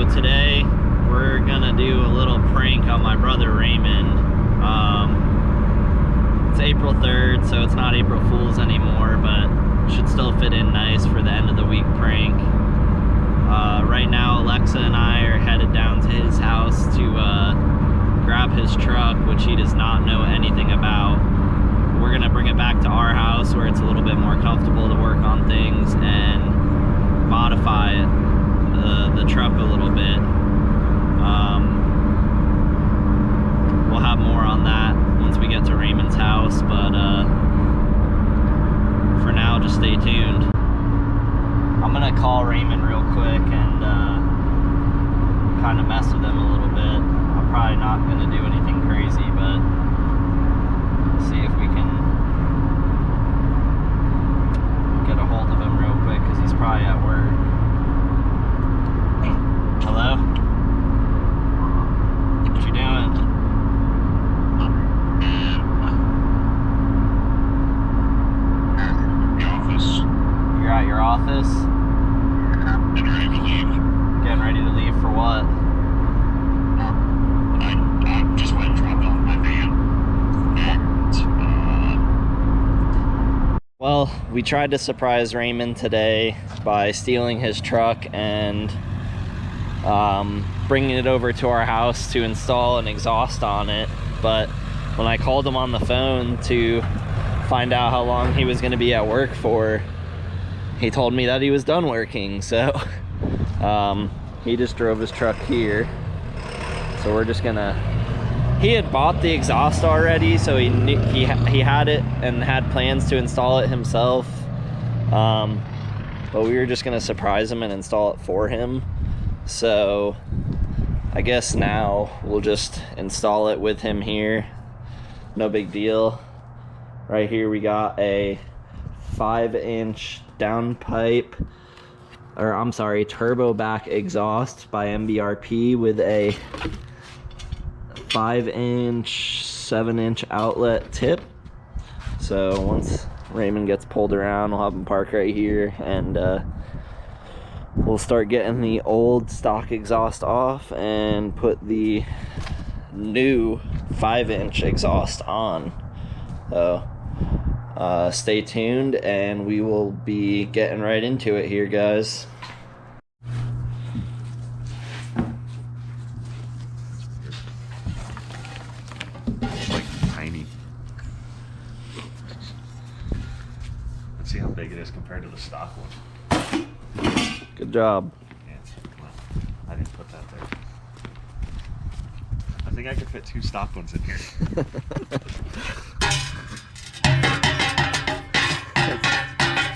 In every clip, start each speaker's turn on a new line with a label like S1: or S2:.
S1: So today we're gonna do a little prank on my brother Raymond. It's April 3rd, so it's not April Fool's anymore, but should still fit in nice for the end of the week prank. Right now Alexa and I are headed down to his house to grab his truck, which he does not know anything about. We're gonna bring it back to our house where it's a little bit more comfortable to work on things and modify it, the truck a little bit. We'll have more on that once we get to Raymond's house, but for now, just stay tuned. I'm gonna call Raymond real quick and kind of mess with him a little bit. I'm probably not gonna do anything crazy, but see if we can get a hold of him real quick because he's probably at work. Hello? What you doing?
S2: The office.
S1: You're at your office?
S2: Getting ready to leave.
S1: Getting ready to leave for what?
S2: I just went and dropped off my van. And,
S1: Well, we tried to surprise Raymond today by stealing his truck and bringing it over to our house to install an exhaust on it. But when I called him on the phone to find out how long he was going to be at work for, he told me that he was done working. So he just drove his truck here. So we're just gonna, he had bought the exhaust already, so he knew, he had it and had plans to install it himself, but we were just gonna surprise him and install it for him. So I guess now we'll just install it with him here. No big deal. Right here we got a 5-inch downpipe, or I'm sorry, turbo back exhaust by MBRP with a 5-inch, 7-inch outlet tip. So once Raymond gets pulled around, we'll have him park right here, and we'll start getting the old stock exhaust off and put the new 5-inch exhaust on. So stay tuned and we will be getting right into it here, guys.
S2: it's like tiny. Let's see how big it is compared to the stock one.
S1: Good job.
S2: Yeah, come on. I didn't put that there. I think I could fit 2 stock ones in here.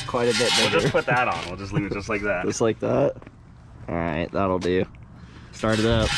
S1: Quite a bit bigger.
S2: We'll just put that on. We'll just leave it just like that.
S1: Just like that? Alright, that'll do. Start it up.